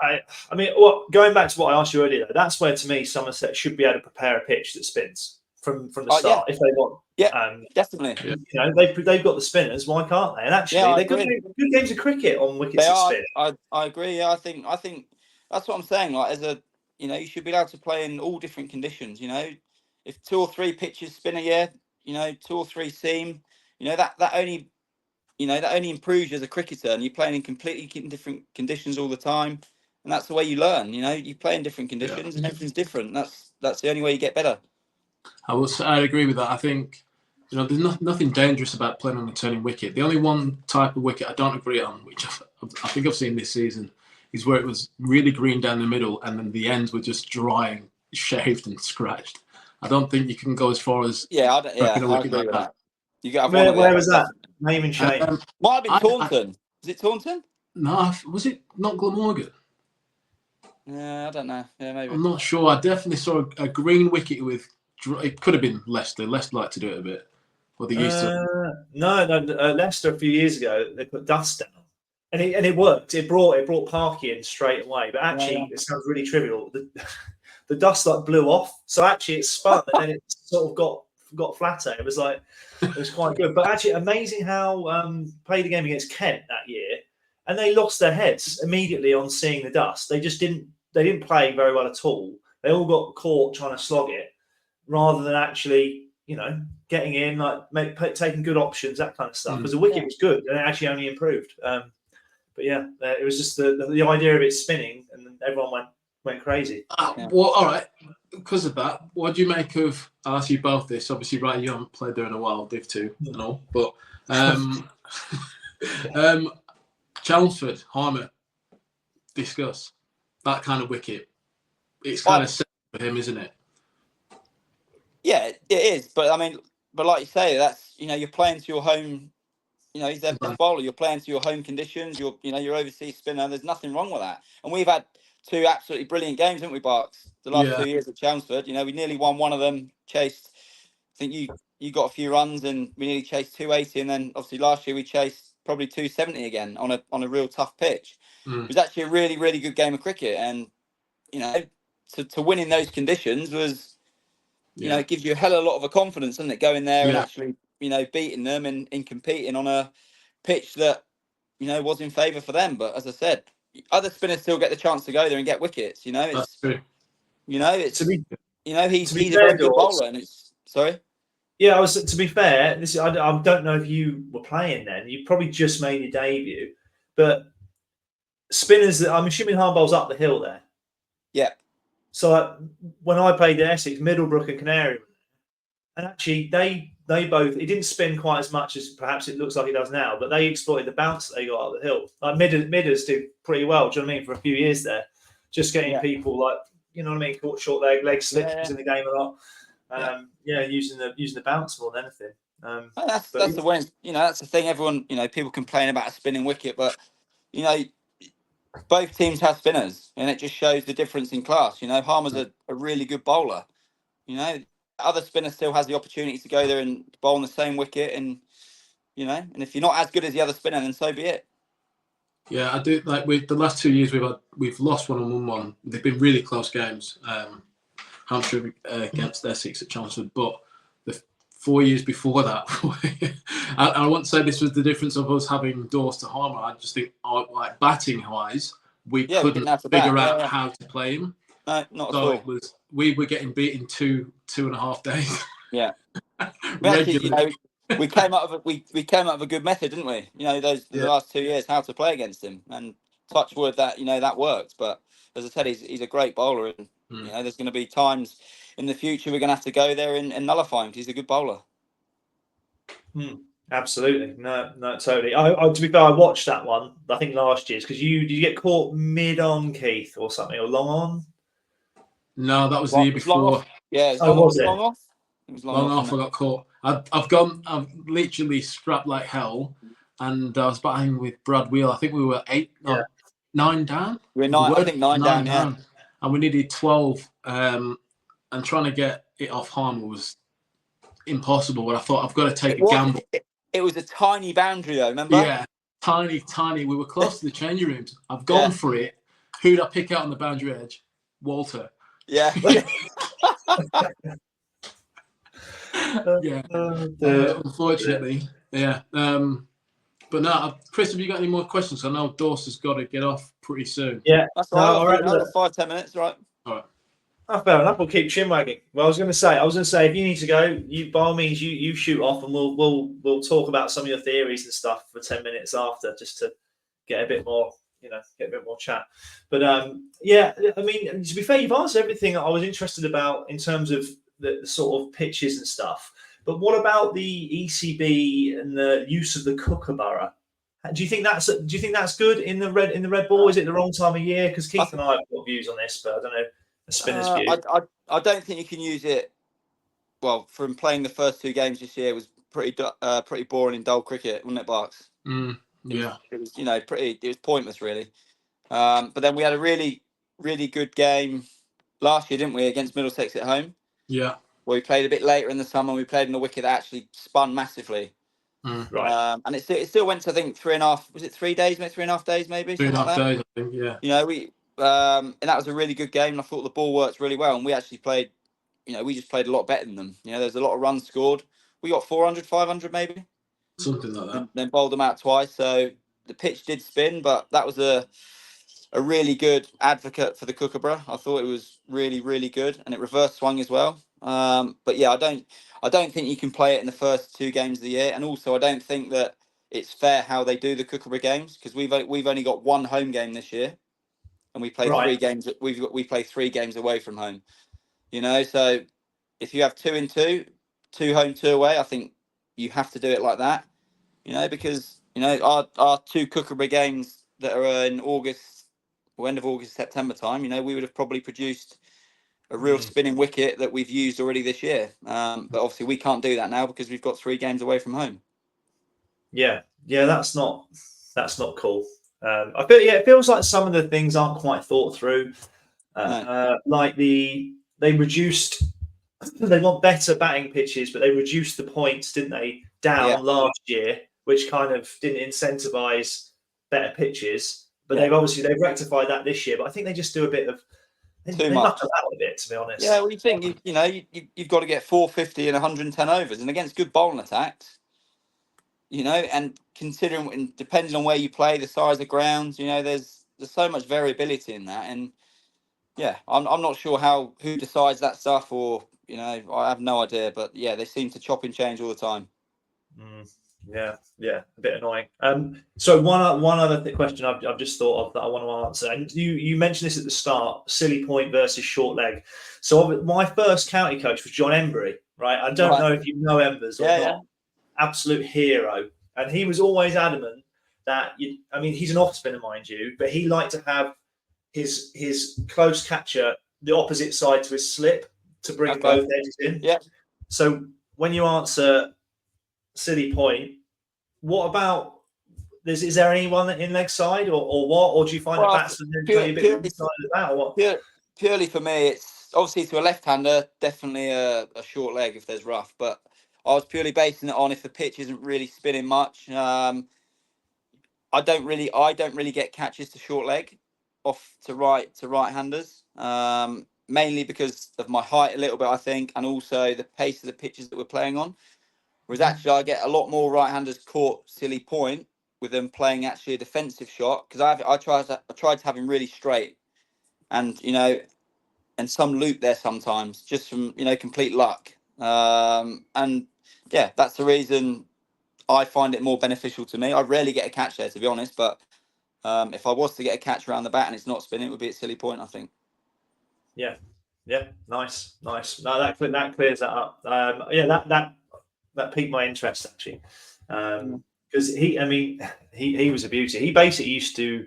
[SPEAKER 1] I mean, going back to what I asked you earlier, that's where to me Somerset should be able to prepare a pitch that spins from the start if they want.
[SPEAKER 2] Yeah, definitely.
[SPEAKER 1] They've got the spinners. Why can't they? And actually, they're good games of cricket on wickets that spin.
[SPEAKER 2] I agree. Yeah, I think that's what I'm saying. Like you should be able to play in all different conditions. If 2 or 3 pitches spin a year, 2 or 3 seam, that only improves you as a cricketer, and you're playing in completely different conditions all the time. And that's the way you learn. You play in different conditions, and everything's different. That's the only way you get better.
[SPEAKER 3] I agree with that. I think there's nothing dangerous about playing on a turning wicket. The only one type of wicket I don't agree on, which I think I've seen this season, is where it was really green down the middle, and then the ends were just drying, shaved, and scratched. I don't think you can go as far as
[SPEAKER 2] I agree with that. You got
[SPEAKER 1] where was that? Name and shame.
[SPEAKER 2] Might have been Taunton. Is it Taunton?
[SPEAKER 3] No, was it not Glamorgan?
[SPEAKER 2] Yeah, I don't know. Yeah, maybe.
[SPEAKER 3] I'm not sure. I definitely saw a green wicket with. It could have been Leicester. Leicester like to do it a bit. Or they used to.
[SPEAKER 1] No. Leicester a few years ago they put dust down, and it worked. It brought Parky in straight away. But actually, it sounds really trivial. The dust blew off, so actually it spun, and then it sort of got flatter. It was quite good. But actually, amazing how played a game against Kent that year, and they lost their heads immediately on seeing the dust. They just didn't play very well at all. They all got caught trying to slog it, rather than actually getting in, taking good options, that kind of stuff. Because the wicket was good, and it actually only improved. But yeah, it was just the idea of it spinning, and everyone went crazy.
[SPEAKER 3] Well, all right. Because of that, what do you make of? I'll ask you both this. Obviously, right, you haven't played there in a while, Div 2 and all. But Chelmsford, Harmer, discuss. that kind of wicket, it's kind of set for him, isn't it?
[SPEAKER 2] Yeah, it is. But I mean, like you say, that's you're playing to your home. He's their best bowler. You're playing to your home conditions. You're overseas spinner. There's nothing wrong with that. And we've had 2 absolutely brilliant games, haven't we, Barks? The last 2 years at Chelmsford. We nearly won one of them. Chased. I think you got a few runs, and we nearly chased 280. And then obviously last year we chased probably 270 again on a real tough pitch. It was actually a really, really good game of cricket, and to win in those conditions was, it gives you a hell of a lot of confidence, doesn't it? Going there and actually, beating them and competing on a pitch that, was in favour for them. But as I said, other spinners still get the chance to go there and get wickets.
[SPEAKER 3] That's true.
[SPEAKER 2] It's he's a
[SPEAKER 1] fair,
[SPEAKER 2] very good
[SPEAKER 1] Daws,
[SPEAKER 2] bowler, and it's sorry.
[SPEAKER 1] Yeah, to be fair, I don't know if you were playing then. You probably just made your debut, but spinners, I'm assuming Harmbowl's up the hill there.
[SPEAKER 2] Yeah.
[SPEAKER 1] So when I played at Essex, Middlebrook and Canary, and actually they both, it didn't spin quite as much as perhaps it looks like it does now, but they exploited the bounce that they got up the hill. Like Midders did pretty well, do you know what I mean, for a few years there. Just getting people like, you know what I mean, caught short leg slips in the game a lot. Using the bounce more than anything.
[SPEAKER 2] That's the way. That's the thing. Everyone, people complain about a spinning wicket, but both teams have spinners, and it just shows the difference in class. Harmer's a really good bowler. Other spinner still has the opportunity to go there and bowl on the same wicket, and and if you're not as good as the other spinner, then so be it.
[SPEAKER 3] Yeah, I do. Like with the last 2 years, we've lost one and won one. They've been really close games. Hampshire against Essex at Chelmsford, but the 4 years before that, I won't say this was the difference of us having Daws to Harmer. I just think, like batting wise, we couldn't figure out how to play him.
[SPEAKER 2] No, not at
[SPEAKER 3] all. We were getting beaten 2.5 days.
[SPEAKER 2] Yeah, we came up with a good method, didn't we? The last 2 years, how to play against him, and touch wood that that worked. But as I said, he's a great bowler, and there's going to be times in the future we're going to have to go there and nullify him because he's a good bowler.
[SPEAKER 1] Absolutely, no, totally. To be fair, I watched that one. I think last year's because did you get caught mid on, Keith, or something, or long on?
[SPEAKER 3] No, that was the year before.
[SPEAKER 2] Yeah,
[SPEAKER 1] was it?
[SPEAKER 2] Long off. It was
[SPEAKER 3] long off. I got caught. I've literally strapped like hell, and I was batting with Brad Wheel. I think we were 9 down.
[SPEAKER 2] We were 9. I think 9 down. Yeah.
[SPEAKER 3] And we needed 12. And trying to get it off Harmer was impossible. But I thought I've got to take a gamble.
[SPEAKER 2] It was a tiny boundary, though. Remember?
[SPEAKER 3] Yeah, tiny. We were close to the changing rooms. I've gone for it. Who'd I pick out on the boundary edge? Walter.
[SPEAKER 2] Yeah.
[SPEAKER 3] Unfortunately, yeah. But no, Chris, have you got any more questions? I know Dawson's got to get off pretty soon.
[SPEAKER 1] Yeah,
[SPEAKER 2] that's all right. Another 5-10 minutes, right?
[SPEAKER 3] All right.
[SPEAKER 1] Fair enough. We'll keep chin wagging. Well, I was going to say, if you need to go, you by all means, you shoot off, and we'll talk about some of your theories and stuff for 10 minutes after, just to get a bit more, get a bit more chat. But I mean, to be fair, you've answered everything I was interested about in terms of the sort of pitches and stuff. But what about the ECB and the use of the kookaburra? Do you think that's good in the red ball? Is it the wrong time of year? Because Keith and I have got views on this, but I don't know the spinner's view.
[SPEAKER 2] I don't think you can use it. Well, from playing the first 2 games this year, it was pretty boring and dull cricket, wasn't it, Barks?
[SPEAKER 3] Yeah.
[SPEAKER 2] It was it was pointless really. But then we had a really, really good game last year, didn't we, against Middlesex at home?
[SPEAKER 3] Yeah.
[SPEAKER 2] Where we played a bit later in the summer. We played in a wicket that actually spun massively.
[SPEAKER 1] Right.
[SPEAKER 2] And it still went to, I think, 3.5. Was it 3 days? Maybe 3.5 days, maybe.
[SPEAKER 3] 3.5 days, I think. Yeah.
[SPEAKER 2] We and that was a really good game. And I thought the ball worked really well. And we actually played. We just played a lot better than them. There's a lot of runs scored. We got 400, 500, maybe.
[SPEAKER 3] Something like that.
[SPEAKER 2] And then bowled them out twice. So the pitch did spin, but that was a really good advocate for the kookaburra. I thought it was really, really good, and it reverse swung as well. But yeah, I don't think you can play it in the first 2 games of the year, and also I don't think that it's fair how they do the kookaburra games, because we've only got 1 home game this year, and we play 3 games. We play 3 games away from home. So if you have 2 and 2, 2 home, 2 away, I think you have to do it like that. Because our 2 kookaburra games that are in August, or end of August, September time, we would have probably produced a real spinning wicket that we've used already this year. But obviously we can't do that now because we've got 3 games away from home.
[SPEAKER 1] Yeah, that's not cool. I feel it feels like some of the things aren't quite thought through. Like they reduced. They want better batting pitches, but they reduced the points, didn't they, down last year, which kind of didn't incentivize better pitches. But they've rectified that this year. But I think they just do a bit of
[SPEAKER 2] too much.
[SPEAKER 1] Out a bit, to be honest.
[SPEAKER 2] Yeah, well, you think you've got to get 450 and 110 overs, and against good bowling attacks, and considering and depending on where you play, the size of grounds, there's so much variability in that, and I'm not sure who decides that stuff, or I have no idea, but they seem to chop and change all the time.
[SPEAKER 1] Yeah, a bit annoying. So one other question I've just thought of that I want to answer, and you mentioned this at the start: silly point versus short leg. So my first county coach was John Embry, right? I don't know if you know Embers or not. Absolute hero, and he was always adamant that he's an off spinner, mind you, but he liked to have his close catcher the opposite side to his slip to bring both edges in.
[SPEAKER 2] Yeah.
[SPEAKER 1] So when you answer silly point, what about is there anyone in leg side or what? Or do you find the batsman play a bit inside of that, or what?
[SPEAKER 2] Purely for me, it's obviously to a left-hander, definitely a short leg if there's rough. But I was purely basing it on if the pitch isn't really spinning much. I don't really get catches to short leg off to right-handers. Mainly because of my height a little bit, I think, and also the pace of the pitches that we're playing on. Whereas actually I get a lot more right-handers caught silly point with them playing actually a defensive shot, because I tried to have him really straight, and and some loop there sometimes just from complete luck. And that's the reason I find it more beneficial to me. I rarely get a catch there, to be honest, but if I was to get a catch around the bat and it's not spinning, it would be a silly point, I think.
[SPEAKER 1] Yeah, nice. No, that clears that up. That piqued my interest actually, because he was a beauty. He basically used to.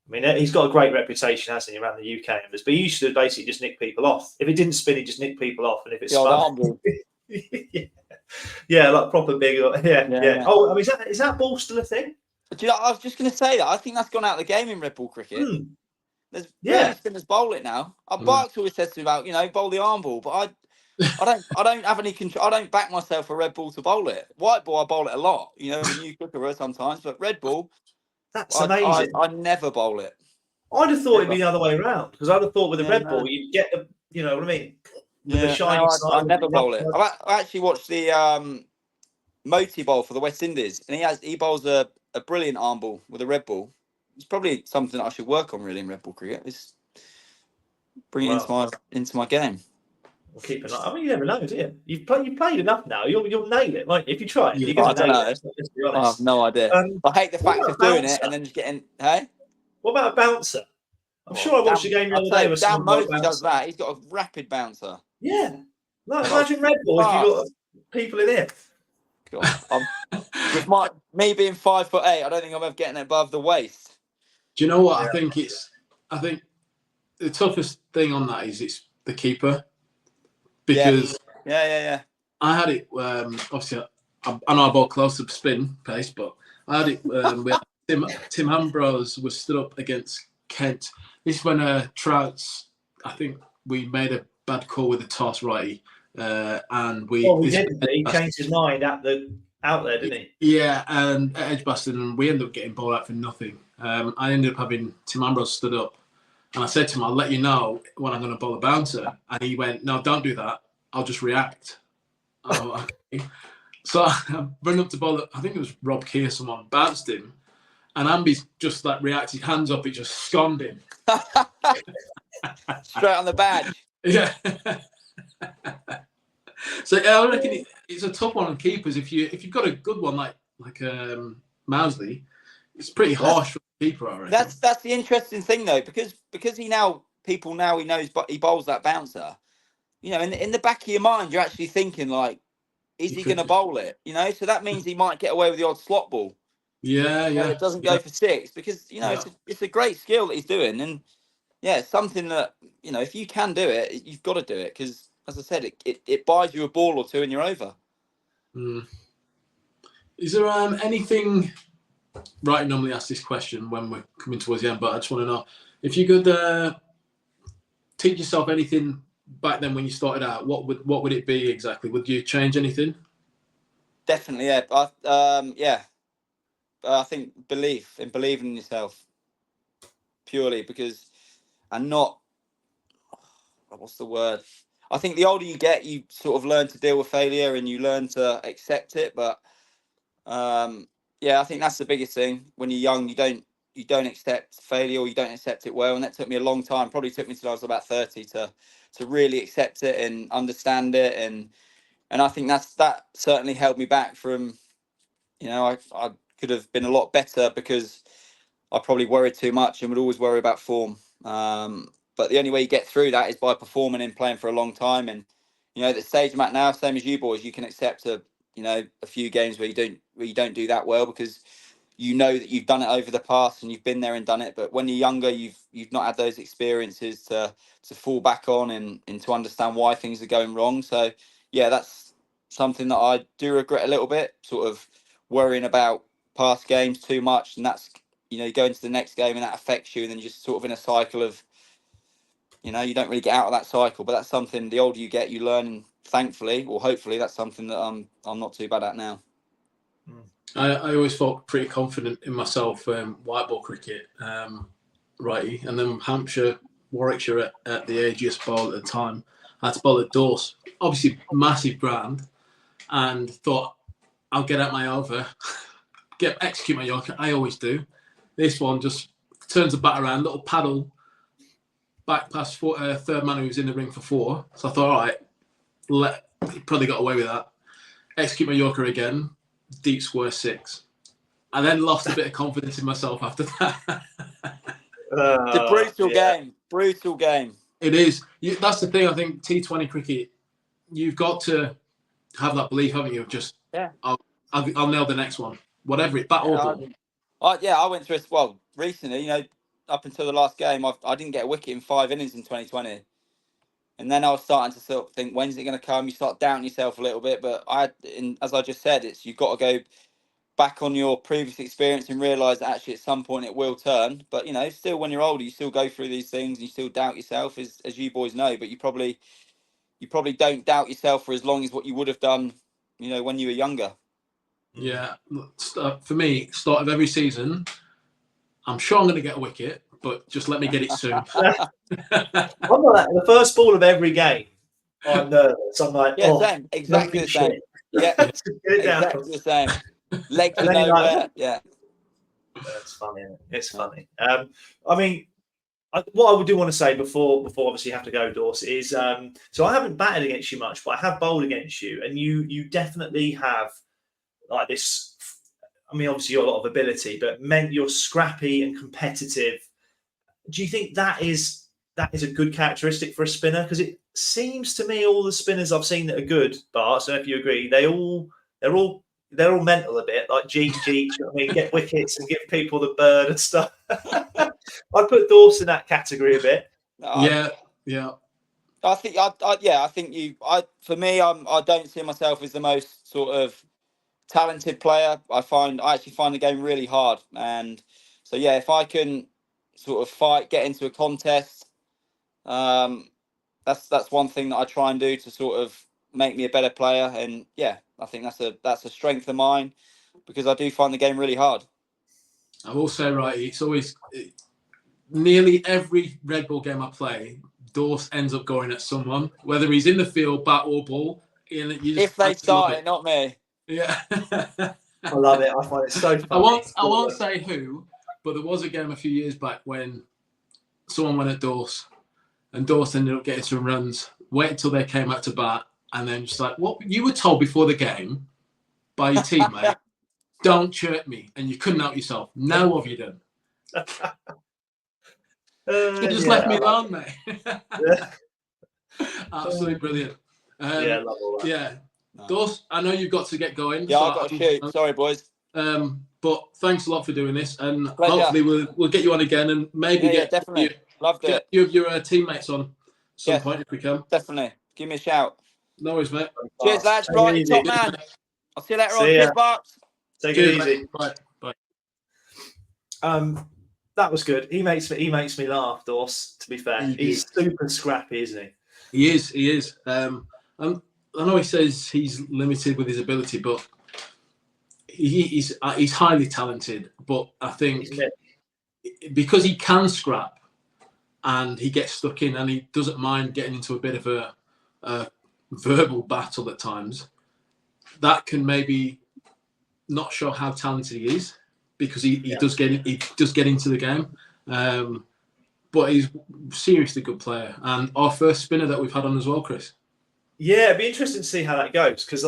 [SPEAKER 1] He's got a great reputation, hasn't he, around the UK, but he used to basically just nick people off. If it didn't spin, he'd just nick people off, and if it spun, like proper big. Yeah. Oh, is that ball still a thing?
[SPEAKER 2] Do I was just going to say that I think that's gone out of the game in red ball cricket. There's really spinners bowl it now. Barks always says to me about bowl the arm ball, but I don't have any control. I don't back myself for red ball to bowl it. White ball I bowl it a lot. The new cooker sometimes, but red ball.
[SPEAKER 1] That's amazing.
[SPEAKER 2] I never bowl it.
[SPEAKER 1] I'd have thought it'd be the other way around, because I'd have thought with the red ball you'd get the, you know what I mean? The shiny side.
[SPEAKER 2] I never bowl it. I actually watched the Moti bowl for the West Indies, and he bowls a brilliant arm ball with a red ball. It's probably something that I should work on really in red ball cricket. It's bring it into my game.
[SPEAKER 1] We'll keep an eye. You never know, do you? You've played enough now. You'll nail it. Like if you try, you're going to nail it. Let's be honest.
[SPEAKER 2] I have no idea. I hate the fact of doing it and then just getting. Hey,
[SPEAKER 1] what about a bouncer? I'm sure I watched the game the other day.
[SPEAKER 2] Dan Mosey does that. He's got a rapid bouncer.
[SPEAKER 1] Yeah, imagine red ball if you got people in here.
[SPEAKER 2] With me being 5'8", I don't think I'm ever getting it above the waist.
[SPEAKER 3] Do you know what? I think the toughest thing on that is it's the keeper, because
[SPEAKER 2] I
[SPEAKER 3] had it obviously I know I ball close to spin pace, but I had it with Tim Ambrose was stood up against Kent. This is when Trouts, I think we made a bad call with the toss, Wrighty, and we didn't. He
[SPEAKER 1] changed his mind out there, didn't he?
[SPEAKER 3] Yeah, and at Edgbaston, and we ended up getting bowled out for nothing. I ended up having Tim Ambrose stood up, and I said to him, "I'll let you know when I'm going to bowl a bouncer." And he went, "No, don't do that. I'll just react." Okay. So I run up to bowl. I think it was Rob Key or someone bounced him, and Amby's just like reacted, hands up, it just sconed him
[SPEAKER 2] straight on the badge.
[SPEAKER 3] Yeah. So I reckon it's a tough one on keepers. If you've got a good one like Mousley, it's pretty harsh for the keeper, I reckon.
[SPEAKER 2] That's the interesting thing though, because he knows but he bowls that bouncer. In the back of your mind, you're actually thinking like, is he going to bowl it? So that means he might get away with the odd slot ball.
[SPEAKER 3] Yeah.
[SPEAKER 2] It doesn't go for 6 because it's a great skill that he's doing, and yeah, it's something that, you know, if you can do it, you've got to do it, because, as I said, it buys you a ball or two and you're over.
[SPEAKER 3] Is there anything? Right, I normally ask this question when we're coming towards the end, but I just want to know if you could teach yourself anything back then when you started out. What would it be exactly? Would you change anything?
[SPEAKER 2] Definitely, yeah. I think believing in yourself purely, because, and not, what's the word? I think the older you get, you sort of learn to deal with failure and you learn to accept it. But yeah, I think that's the biggest thing. When you're young, you don't accept failure, or you don't accept it well. And that took me a long time. Probably took me till I was about 30 to really accept it and understand it. And I think that certainly held me back from, you know, I could have been a lot better, because I probably worried too much and would always worry about form. But the only way you get through that is by performing and playing for a long time. And, you know, the stage I'm at now, same as you boys, you can accept a few games where you don't do that well, because you know that you've done it over the past and you've been there and done it. But when you're younger, you've not had those experiences to fall back on and to understand why things are going wrong. So yeah, that's something that I do regret a little bit, sort of worrying about past games too much, and that's, you know, you go into the next game and that affects you, and then you're just sort of in a cycle of, you know, you don't really get out of that cycle. But that's something, the older you get, you learn, and thankfully, or hopefully, that's something that I'm not too bad at now.
[SPEAKER 3] I always felt pretty confident in myself, white ball cricket, righty, and then Hampshire, Warwickshire at the AGS bowl at the time. I had to bowl at Daws, obviously massive ground, and thought I'll get out my over, execute my Yorker. I always do. This one just turns the bat around, little paddle, back past third man who was in the ring for 4. So I thought, all right, probably got away with that. Execute my Yorker again, deep square 6. I then lost a bit of confidence in myself after that.
[SPEAKER 2] It's a brutal game.
[SPEAKER 3] It is. That's the thing. I think T20 cricket, you've got to have that belief, haven't you? Just, yeah, I'll nail the next one, whatever it, bat or ball.
[SPEAKER 2] I went through recently. You know, up until the last game, I didn't get a wicket in 5 innings in 2020, and then I was starting to sort of think, when's it going to come? You start doubting yourself a little bit. But as I just said, you've got to go back on your previous experience and realise that actually at some point it will turn. But, you know, still when you're older, you still go through these things, you still doubt yourself, as you boys know. But you probably don't doubt yourself for as long as what you would have done, you know, when you were younger.
[SPEAKER 3] Yeah, for me, start of every season, I'm sure I'm going to get a wicket, but just let me get it soon.
[SPEAKER 1] I'm like that. The first ball of every game, I'm nervous. I'm like,
[SPEAKER 2] same, exactly the same. Yeah, exactly the same. Legs are nowhere. Like, yeah,
[SPEAKER 1] it's funny. It's funny. I mean, what I do want to say before obviously you have to go, Dawson, is so I haven't batted against you much, but I have bowled against you, and you definitely have like this. I mean, obviously you're a lot of ability, but you're scrappy and competitive. Do you think that is a good characteristic for a spinner? Because it seems to me all the spinners I've seen that are good, Bart, so if you agree, they're all mental a bit, like Jeet, you know what I mean, get wickets and give people the bird and stuff. I'd put Dawson in that category a bit.
[SPEAKER 3] Yeah.
[SPEAKER 2] I think for me, I don't see myself as the most sort of talented player. I actually find the game really hard, and so yeah, if I can sort of get into a contest, that's one thing that I try and do to sort of make me a better player. And yeah, I think that's a strength of mine, because I do find the game really hard.
[SPEAKER 3] I will say, right, it's always nearly every Red Bull game I play, Daws ends up going at someone, whether he's in the field, bat or ball.
[SPEAKER 2] If they start it, not me.
[SPEAKER 3] Yeah.
[SPEAKER 1] I love it. I find it so funny.
[SPEAKER 3] I won't say who, but there was a game a few years back when someone went at Daws, and Daws ended up getting some runs. Waited till they came out to bat, and then just like, what you were told before the game by your teammate, don't chirp me, and you couldn't help yourself. Now what have you done? You just left me alone, mate. Absolutely brilliant.
[SPEAKER 1] I love all that.
[SPEAKER 3] Yeah. Daws, I know you've got to get going.
[SPEAKER 2] Yeah, I've got to shoot. Sorry, boys.
[SPEAKER 3] But thanks a lot for doing this, and hopefully we'll get you on again, and maybe get
[SPEAKER 2] definitely Loved it.
[SPEAKER 3] Get a few of your teammates on some point if we can.
[SPEAKER 2] Definitely. Give me a shout.
[SPEAKER 3] No worries, mate.
[SPEAKER 2] Cheers, lads. Right, top man. I'll see you later on. Cheers, Barks.
[SPEAKER 1] Take it easy.
[SPEAKER 3] Bye. Bye.
[SPEAKER 1] That was good. He makes me laugh, Daws. To be fair, he's super scrappy, isn't he?
[SPEAKER 3] He is. I know he says he's limited with his ability, but he's highly talented. But I think because he can scrap and he gets stuck in and he doesn't mind getting into a bit of a verbal battle at times, that can maybe not show how talented he is, because he does get into the game. But he's seriously good player, and our first spinner that we've had on as well, Chris.
[SPEAKER 1] Yeah, it'd be interesting to see how that goes, because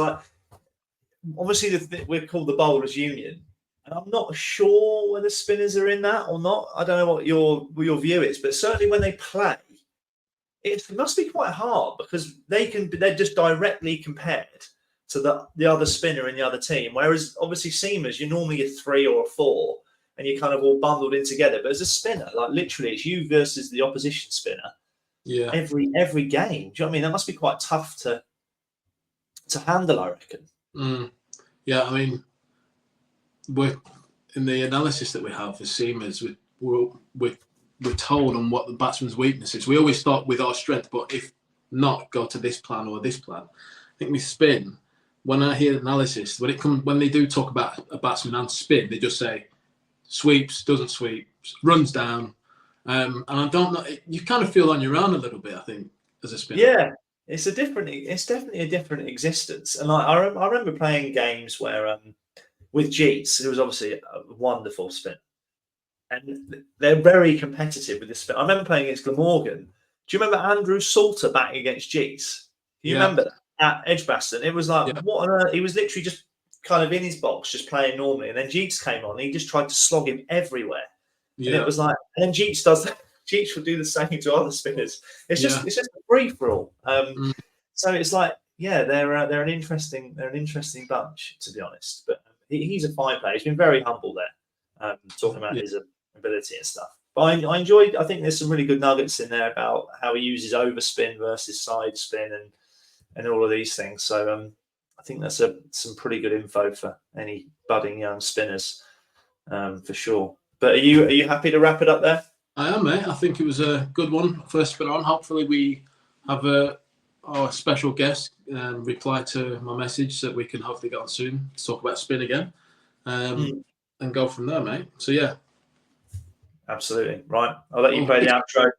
[SPEAKER 1] obviously we're called the Bowlers Union, and I'm not sure whether spinners are in that or not. I don't know what your view is, but certainly when they play, it must be quite hard, because they're just directly compared to the other spinner in the other team. Whereas obviously seamers, you're normally a 3 or a 4, and you're kind of all bundled in together. But as a spinner, like literally, it's you versus the opposition spinner.
[SPEAKER 3] Yeah.
[SPEAKER 1] Every game. Do you know what I mean? That must be quite tough to handle, I reckon.
[SPEAKER 3] Yeah, I mean, we're in the analysis that we have for seamers, we're told on what the batsman's weakness is. We always start with our strength, but if not, go to this plan or this plan. I think with spin, when I hear analysis, when they do talk about a batsman and spin, they just say sweeps, doesn't sweep, runs down, and I don't know. You kind of feel on your own a little bit, I think, as a spinner.
[SPEAKER 1] Yeah, it's definitely a different existence. And I remember playing games where with Jeets, who was obviously a wonderful spin, and they're very competitive with this spin. I remember playing against Glamorgan. Do you remember Andrew Salter batting against Jeets? Do you remember that? At Edgbaston, it was like, what on earth? He was literally just kind of in his box, just playing normally, and then Jeets came on. And he just tried to slog him everywhere, and it was like, and then Jeets does that. Jeets will do the same to other spinners. It's just a free for all. So it's like, they're an interesting bunch, to be honest. But he's a fine player. He's been very humble there, talking about his ability and stuff. But I enjoyed. I think there's some really good nuggets in there about how he uses overspin versus side spin and all of these things. So I think that's some pretty good info for any budding young spinners, for sure. But are you happy to wrap it up there?
[SPEAKER 3] I am, mate. I think it was a good one. First spin on. Hopefully we have our special guest reply to my message, so that we can hopefully get on soon to talk about spin again, and go from there, mate. So yeah.
[SPEAKER 1] Absolutely. Right. I'll let you play the outro.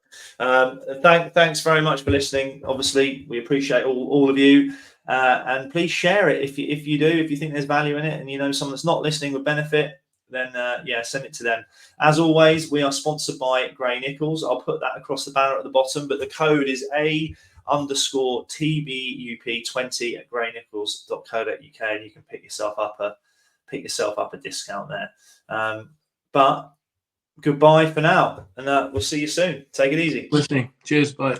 [SPEAKER 1] Thanks very much for listening. Obviously, we appreciate all of you. And please share it if you do, if you think there's value in it and you know someone that's not listening would benefit, then send it to them. As always, we are sponsored by Gray Nichols. I'll put that across the banner at the bottom, but the code is A_TBUP20 at graynichols.co.uk, and you can pick yourself up a discount there. But goodbye for now, and we'll see you soon. Take it easy.
[SPEAKER 3] Listening. Cheers. Bye.